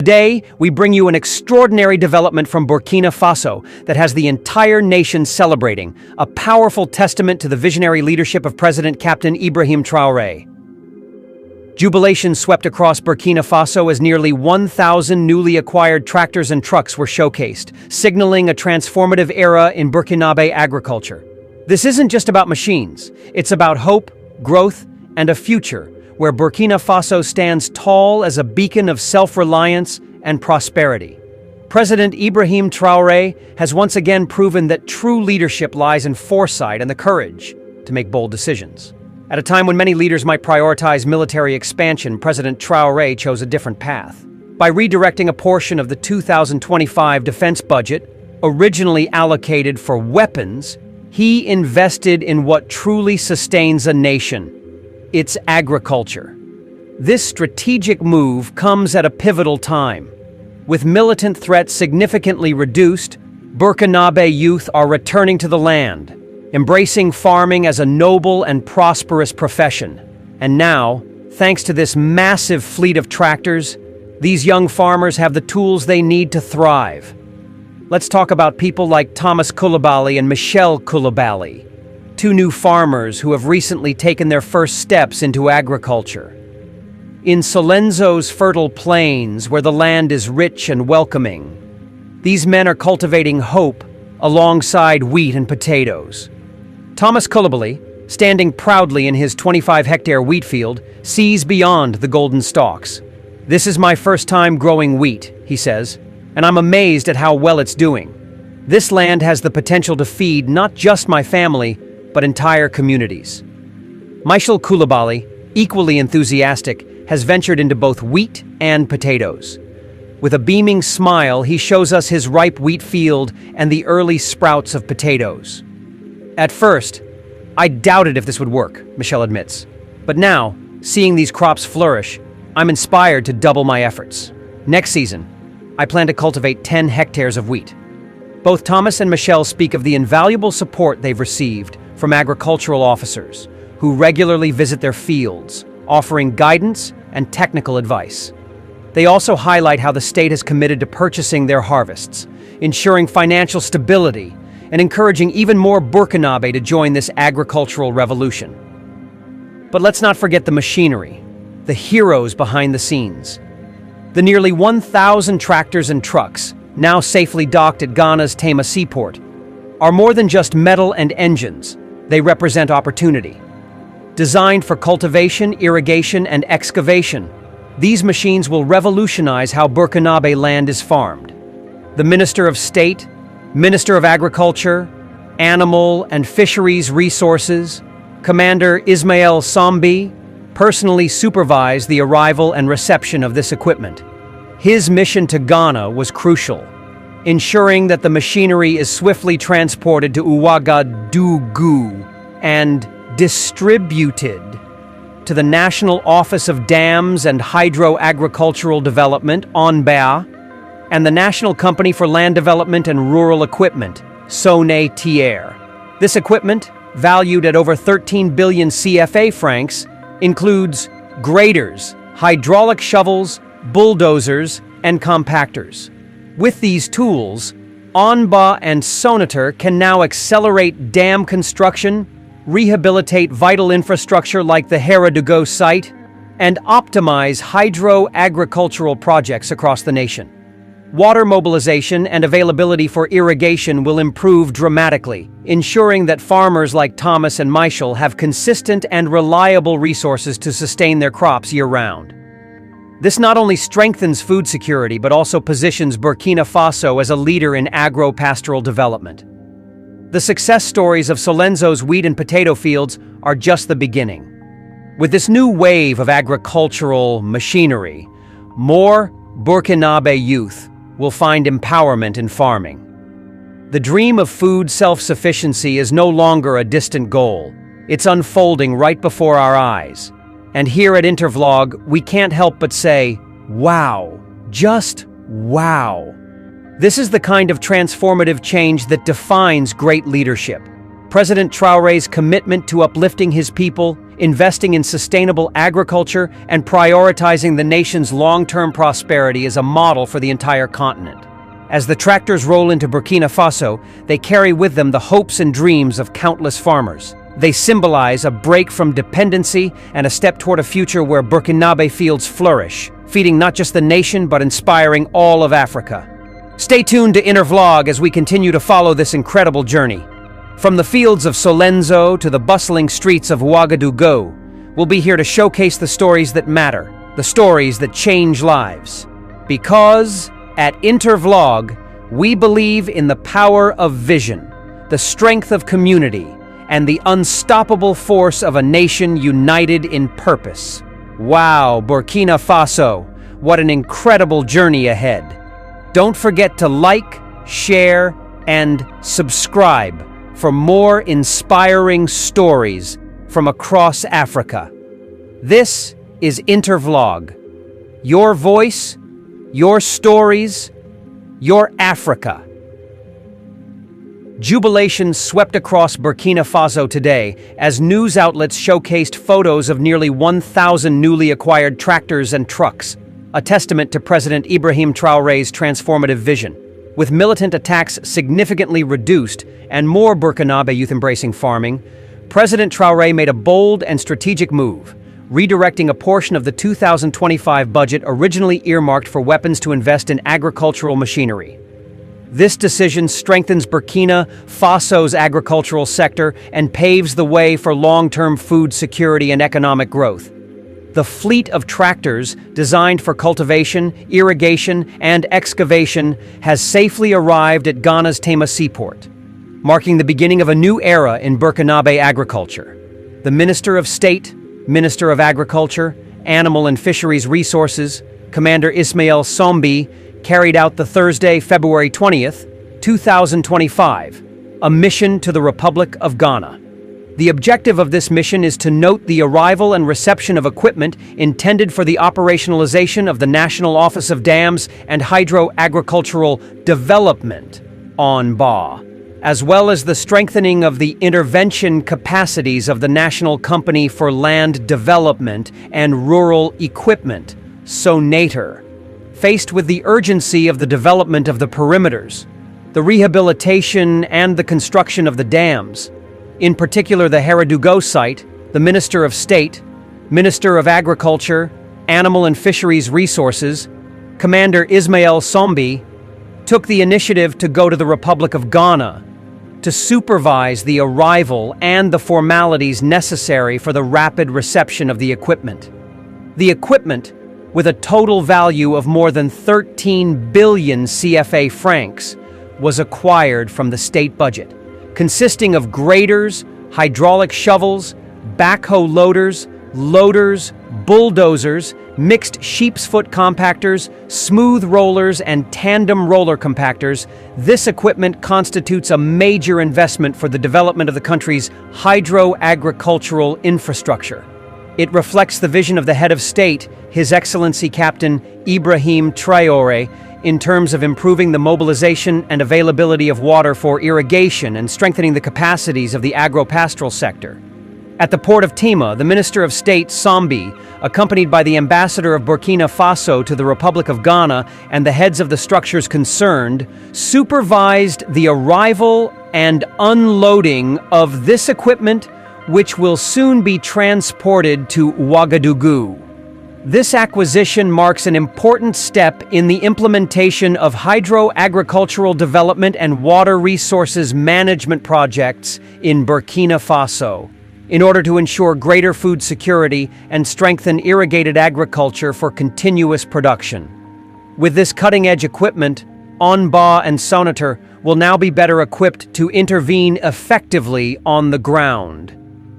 Today, we bring you an extraordinary development from Burkina Faso that has the entire nation celebrating, a powerful testament to the visionary leadership of President Captain Ibrahim Taroe. Jubilation swept across Burkina Faso as nearly 1,000 newly acquired tractors and trucks were showcased, signaling a transformative era in Burkinabe agriculture. This isn't just about machines, it's about hope, growth, and a future where Burkina Faso stands tall as a beacon of self-reliance and prosperity. President Ibrahim Taroe has once again proven that true leadership lies in foresight and the courage to make bold decisions. At a time when many leaders might prioritize military expansion, President Taroe chose a different path. By redirecting a portion of the 2025 defense budget, originally allocated for weapons, he invested in what truly sustains a nation: its agriculture. This strategic move comes at a pivotal time. With militant threats significantly reduced, Burkinabe youth are returning to the land, embracing farming as a noble and prosperous profession. And now, thanks to this massive fleet of tractors, these young farmers have the tools they need to thrive. Let's talk about people like Thomas Coulibaly and Michel Coulibaly, two new farmers who have recently taken their first steps into agriculture. In Solenzo's fertile plains, where the land is rich and welcoming, these men are cultivating hope alongside wheat and potatoes. Thomas Coulibaly, standing proudly in his 25-hectare wheat field, sees beyond the golden stalks. "This is my first time growing wheat," he says, "and I'm amazed at how well it's doing. This land has the potential to feed not just my family, but entire communities." Michel Coulibaly, equally enthusiastic, has ventured into both wheat and potatoes. With a beaming smile, he shows us his ripe wheat field and the early sprouts of potatoes. "At first, I doubted if this would work," Michel admits. "But now, seeing these crops flourish, I'm inspired to double my efforts. Next season, I plan to cultivate 10 hectares of wheat." Both Thomas and Michel speak of the invaluable support they've received from agricultural officers who regularly visit their fields, offering guidance and technical advice. They also highlight how the state has committed to purchasing their harvests, ensuring financial stability, and encouraging even more Burkinabe to join this agricultural revolution. But let's not forget the machinery, the heroes behind the scenes. The nearly 1,000 tractors and trucks, now safely docked at Ghana's Tema seaport, are more than just metal and engines. They represent opportunity. Designed for cultivation, irrigation, and excavation, these machines will revolutionize how Burkinabe land is farmed. The Minister of State, Minister of Agriculture, Animal and Fisheries Resources, Commander Ismail Sambi, personally supervised the arrival and reception of this equipment. His mission to Ghana was crucial, ensuring that the machinery is swiftly transported to Ouagadougou and distributed to the National Office of Dams and Hydro-Agricultural Development, ONBA, and the National Company for Land Development and Rural Equipment, SONETIER. This equipment, valued at over 13 billion CFA francs, includes graders, hydraulic shovels, bulldozers, and compactors. With these tools, ONBA and SONETIER can now accelerate dam construction, rehabilitate vital infrastructure like the Haradogo site, and optimize hydro-agricultural projects across the nation. Water mobilization and availability for irrigation will improve dramatically, ensuring that farmers like Thomas and Michel have consistent and reliable resources to sustain their crops year-round. This not only strengthens food security, but also positions Burkina Faso as a leader in agro-pastoral development. The success stories of Solenzo's wheat and potato fields are just the beginning. With this new wave of agricultural machinery, more Burkinabe youth will find empowerment in farming. The dream of food self-sufficiency is no longer a distant goal. It's unfolding right before our eyes. And here at Intervlog, we can't help but say, wow, just wow. This is the kind of transformative change that defines great leadership. President Traore's commitment to uplifting his people, Investing in sustainable agriculture and prioritizing the nation's long-term prosperity is a model for the entire continent. As the tractors roll into Burkina Faso, they carry with them the hopes and dreams of countless farmers. They symbolize a break from dependency and a step toward a future where Burkinabe fields flourish, feeding not just the nation but inspiring all of Africa. Stay tuned to Inner Vlog as we continue to follow this incredible journey. From the fields of Solenzo to the bustling streets of Ouagadougou, we'll be here to showcase the stories that matter, the stories that change lives. Because at Inner Vlog, we believe in the power of vision, the strength of community, and the unstoppable force of a nation united in purpose. Wow, Burkina Faso, what an incredible journey ahead. Don't forget to like, share, and subscribe for more inspiring stories from across Africa. This is Inner Vlog. Your voice, your stories, your Africa. Jubilation swept across Burkina Faso today as news outlets showcased photos of nearly 1,000 newly acquired tractors and trucks, a testament to President Ibrahim Traore's transformative vision. With militant attacks significantly reduced and more Burkinabe youth embracing farming, President Traore made a bold and strategic move, redirecting a portion of the 2025 budget originally earmarked for weapons to invest in agricultural machinery. This decision strengthens Burkina Faso's agricultural sector and paves the way for long-term food security and economic growth. The fleet of tractors designed for cultivation, irrigation, and excavation has safely arrived at Ghana's Tema seaport, marking the beginning of a new era in Burkinabe agriculture. The Minister of State, Minister of Agriculture, Animal and Fisheries Resources, Commander Ismail Sombi, carried out the Thursday, February 20th, 2025, a mission to the Republic of Ghana. The objective of this mission is to note the arrival and reception of equipment intended for the operationalization of the National Office of Dams and Hydro-Agricultural Development, ONBA, as well as the strengthening of the intervention capacities of the National Company for Land Development and Rural Equipment, SONATER. Faced with the urgency of the development of the perimeters, the rehabilitation and the construction of the dams, in particular the Ouagadougou site, the Minister of State, Minister of Agriculture, Animal and Fisheries Resources, Commander Ismail Sombi, took the initiative to go to the Republic of Ghana to supervise the arrival and the formalities necessary for the rapid reception of the equipment. The equipment, with a total value of more than 13 billion CFA francs, was acquired from the state budget, consisting of graders, hydraulic shovels, backhoe loaders, bulldozers, mixed sheep's foot compactors, smooth rollers, and tandem roller compactors. This equipment constitutes a major investment for the development of the country's hydro-agricultural infrastructure. It reflects the vision of the head of state, His Excellency Captain Ibrahim Taroe, in terms of improving the mobilization and availability of water for irrigation and strengthening the capacities of the agro-pastoral sector. At the port of Tema, the Minister of State, Sombi, accompanied by the Ambassador of Burkina Faso to the Republic of Ghana and the heads of the structures concerned, supervised the arrival and unloading of this equipment, which will soon be transported to Ouagadougou. This acquisition marks an important step in the implementation of hydro-agricultural development and water resources management projects in Burkina Faso, in order to ensure greater food security and strengthen irrigated agriculture for continuous production. With this cutting-edge equipment, ONBA and SONATER will now be better equipped to intervene effectively on the ground,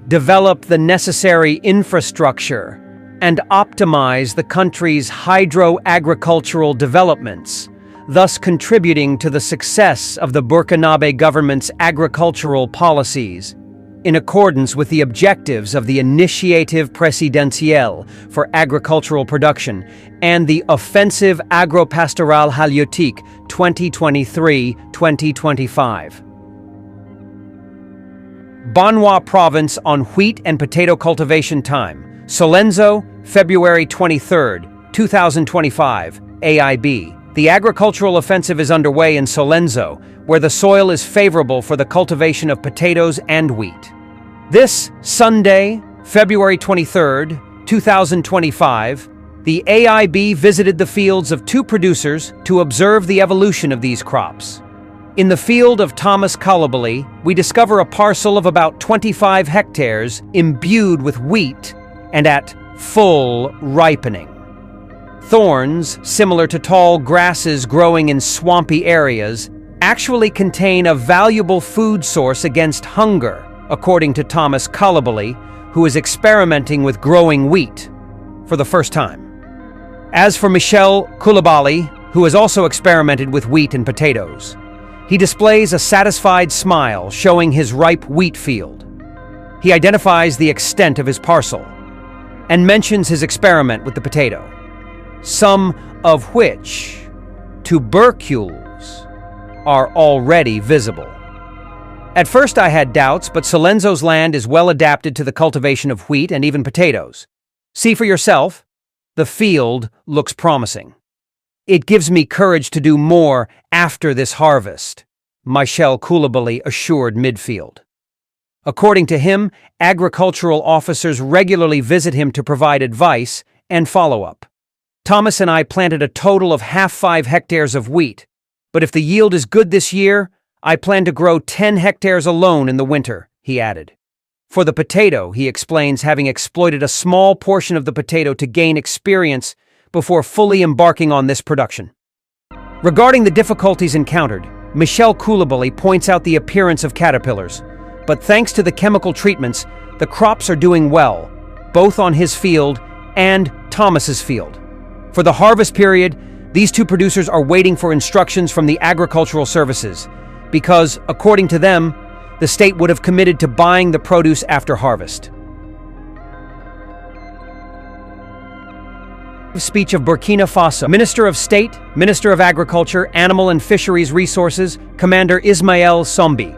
develop the necessary infrastructure, and optimize the country's hydro-agricultural developments, thus contributing to the success of the Burkinabe government's agricultural policies, in accordance with the objectives of the Initiative Présidentielle for Agricultural Production and the Offensive Agro-Pastoral Banwa Province on wheat and potato cultivation time. Solenzo, February 23, 2025, AIB. The agricultural offensive is underway in Solenzo, where the soil is favorable for the cultivation of potatoes and wheat. This Sunday, February 23, 2025, the AIB visited the fields of two producers to observe the evolution of these crops. In the field of Thomas Coulibaly, we discover a parcel of about 25 hectares imbued with wheat and at full ripening. Thorns, similar to tall grasses growing in swampy areas, actually contain a valuable food source against hunger, according to Thomas Coulibaly, who is experimenting with growing wheat for the first time. As for Michel Coulibaly, who has also experimented with wheat and potatoes, he displays a satisfied smile showing his ripe wheat field. He identifies the extent of his parcel and mentions his experiment with the potato, some of which tubercules are already visible. At first I had doubts, but Solenzo's land is well adapted to the cultivation of wheat and even potatoes. See for yourself, the field looks promising. It gives me courage to do more after this harvest, Michel Coulibaly assured Midfield. According to him, agricultural officers regularly visit him to provide advice and follow-up. Thomas and I planted a total of 5 hectares of wheat, but if the yield is good this year, I plan to grow 10 hectares alone in the winter, he added. For the potato, he explains having exploited a small portion of the potato to gain experience before fully embarking on this production. Regarding the difficulties encountered, Michel Coulibaly points out the appearance of caterpillars, but thanks to the chemical treatments, the crops are doing well, both on his field and Thomas's field. For the harvest period, these two producers are waiting for instructions from the agricultural services, because, according to them, the state would have committed to buying the produce after harvest. Speech of Burkina Faso. Minister of State, Minister of Agriculture, Animal and Fisheries Resources, Commander Ismaël Sombi.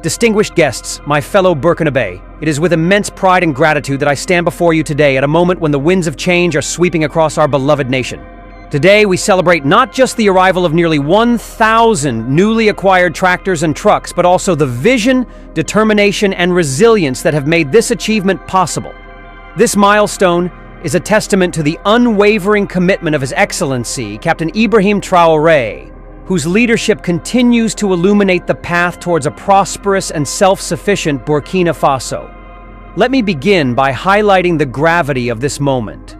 Distinguished guests, my fellow Burkinabe, it is with immense pride and gratitude that I stand before you today at a moment when the winds of change are sweeping across our beloved nation. Today, we celebrate not just the arrival of nearly 1,000 newly acquired tractors and trucks, but also the vision, determination, and resilience that have made this achievement possible. This milestone is a testament to the unwavering commitment of His Excellency, Captain Ibrahim Taroe, whose leadership continues to illuminate the path towards a prosperous and self-sufficient Burkina Faso. Let me begin by highlighting the gravity of this moment.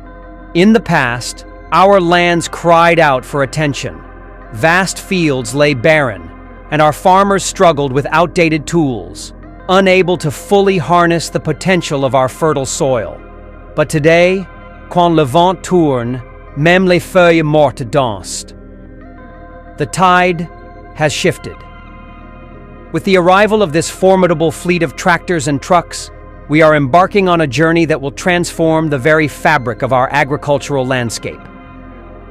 In the past, our lands cried out for attention. Vast fields lay barren, and our farmers struggled with outdated tools, unable to fully harness the potential of our fertile soil. But today, quand le vent tourne, même les feuilles mortes dansent. The tide has shifted. With the arrival of this formidable fleet of tractors and trucks, we are embarking on a journey that will transform the very fabric of our agricultural landscape.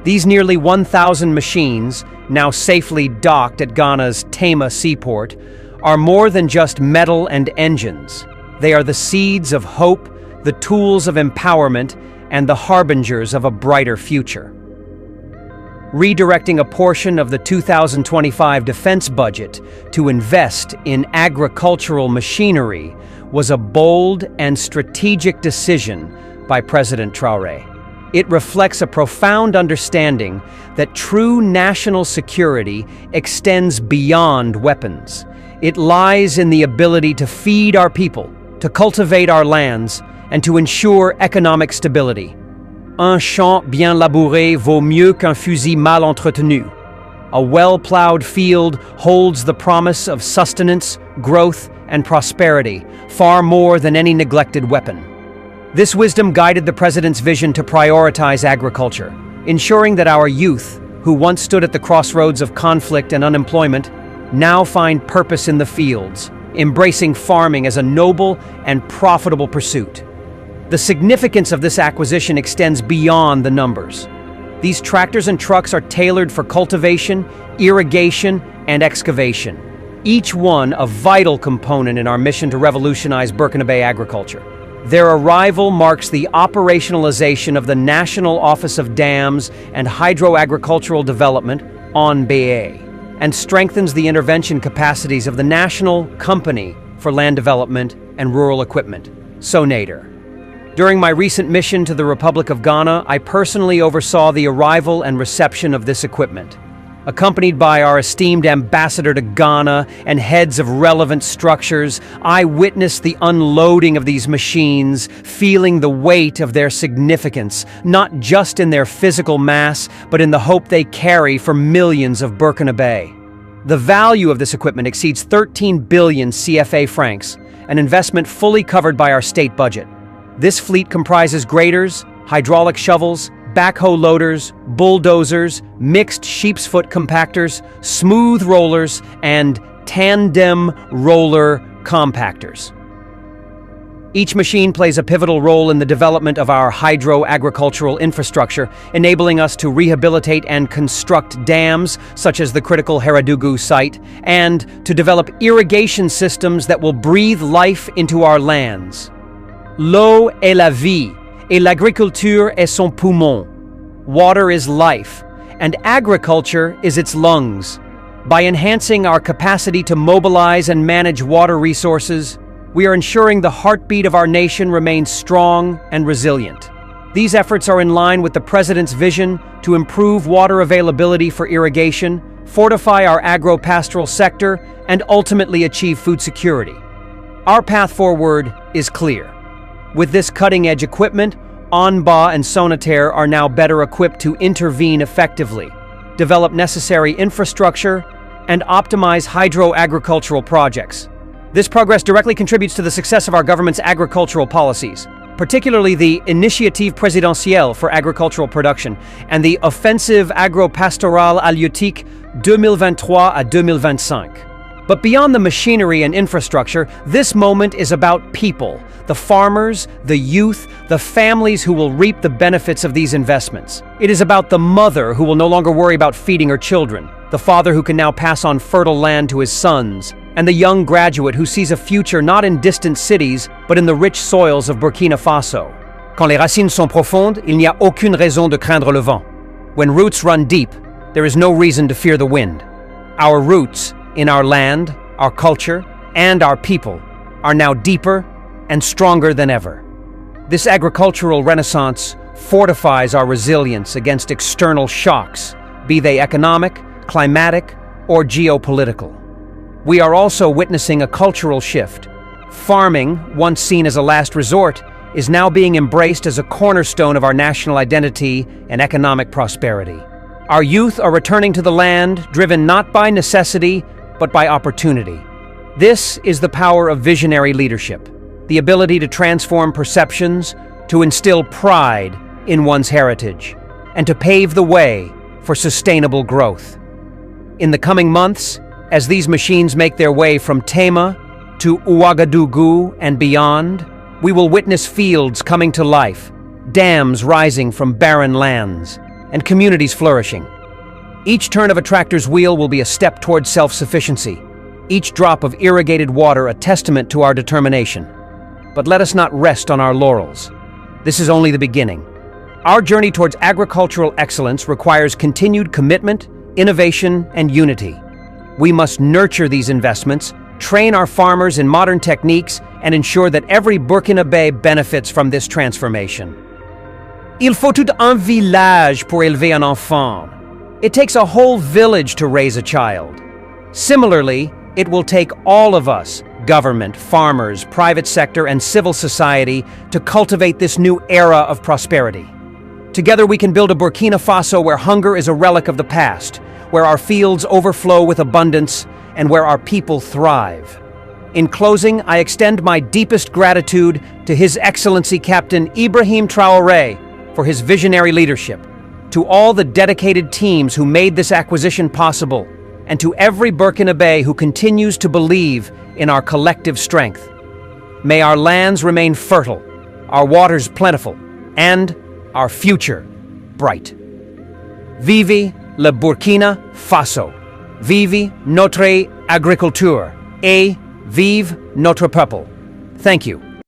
These nearly 1,000 machines, now safely docked at Ghana's Tema seaport, are more than just metal and engines. They are the seeds of hope, the tools of empowerment, and the harbingers of a brighter future. Redirecting a portion of the 2025 defense budget to invest in agricultural machinery was a bold and strategic decision by President Traoré. It reflects a profound understanding that true national security extends beyond weapons. It lies in the ability to feed our people, to cultivate our lands, and to ensure economic stability. Un champ bien labouré vaut mieux qu'un fusil mal entretenu. A well-plowed field holds the promise of sustenance, growth, and prosperity, far more than any neglected weapon. This wisdom guided the President's vision to prioritize agriculture, ensuring that our youth, who once stood at the crossroads of conflict and unemployment, now find purpose in the fields, embracing farming as a noble and profitable pursuit. The significance of this acquisition extends beyond the numbers. These tractors and trucks are tailored for cultivation, irrigation, and excavation. each one a vital component in our mission to revolutionize Burkina Bay agriculture. Their arrival marks the operationalization of the National Office of Dams and Hydro-Agricultural Development, ONBA, and strengthens the intervention capacities of the National Company for Land Development and Rural Equipment, SONADER. During my recent mission to the Republic of Ghana, I personally oversaw the arrival and reception of this equipment. Accompanied by our esteemed ambassador to Ghana and heads of relevant structures, I witnessed the unloading of these machines, feeling the weight of their significance, not just in their physical mass, but in the hope they carry for millions of Burkina Bay. The value of this equipment exceeds 13 billion CFA francs, an investment fully covered by our state budget. This fleet comprises graders, hydraulic shovels, backhoe loaders, bulldozers, mixed sheep's foot compactors, smooth rollers, and tandem roller compactors. Each machine plays a pivotal role in the development of our hydro-agricultural infrastructure, enabling us to rehabilitate and construct dams, such as the critical Haradougou site, and to develop irrigation systems that will breathe life into our lands. L'eau est la vie, et l'agriculture est son poumon. Water is life, and agriculture is its lungs. By enhancing our capacity to mobilize and manage water resources, we are ensuring the heartbeat of our nation remains strong and resilient. These efforts are in line with the President's vision to improve water availability for irrigation, fortify our agro-pastoral sector, and ultimately achieve food security. Our path forward is clear. With this cutting-edge equipment, ONBA and SONATER are now better equipped to intervene effectively, develop necessary infrastructure, and optimize hydro-agricultural projects. This progress directly contributes to the success of our government's agricultural policies, particularly the Initiative Présidentielle for Agricultural Production and the Offensive Agro-Pastorale Halieutique 2023 à 2025. But beyond the machinery and infrastructure, this moment is about people, the farmers, the youth, the families who will reap the benefits of these investments. It is about the mother who will no longer worry about feeding her children, the father who can now pass on fertile land to his sons, and the young graduate who sees a future not in distant cities, but in the rich soils of Burkina Faso. Quand les racines sont profondes, il n'y a aucune raison de craindre le vent. When roots run deep, there is no reason to fear the wind. Our roots, in our land, our culture, and our people, are now deeper and stronger than ever. This agricultural renaissance fortifies our resilience against external shocks, be they economic, climatic, or geopolitical. We are also witnessing a cultural shift. Farming, once seen as a last resort, is now being embraced as a cornerstone of our national identity and economic prosperity. Our youth are returning to the land, driven not by necessity, but by opportunity. This is the power of visionary leadership, the ability to transform perceptions, to instill pride in one's heritage, and to pave the way for sustainable growth. In the coming months, as these machines make their way from Tema to Ouagadougou and beyond, we will witness fields coming to life, dams rising from barren lands, and communities flourishing. Each turn of a tractor's wheel will be a step towards self-sufficiency, each drop of irrigated water a testament to our determination. But let us not rest on our laurels. This is only the beginning. Our journey towards agricultural excellence requires continued commitment, innovation, and unity. We must nurture these investments, train our farmers in modern techniques, and ensure that every Burkina Bay benefits from this transformation. Il faut tout un village pour élever un enfant. It takes a whole village to raise a child. Similarly, it will take all of us, government, farmers, private sector, and civil society, to cultivate this new era of prosperity. Together we can build a Burkina Faso where hunger is a relic of the past, where our fields overflow with abundance, and where our people thrive. In closing, I extend my deepest gratitude to His Excellency Captain Ibrahim Taroe for his visionary leadership, to all the dedicated teams who made this acquisition possible, and to every Burkina Bay who continues to believe in our collective strength. May our lands remain fertile, our waters plentiful, and our future bright. Vive le Burkina Faso! Vive notre agriculture et vive notre peuple. Thank you.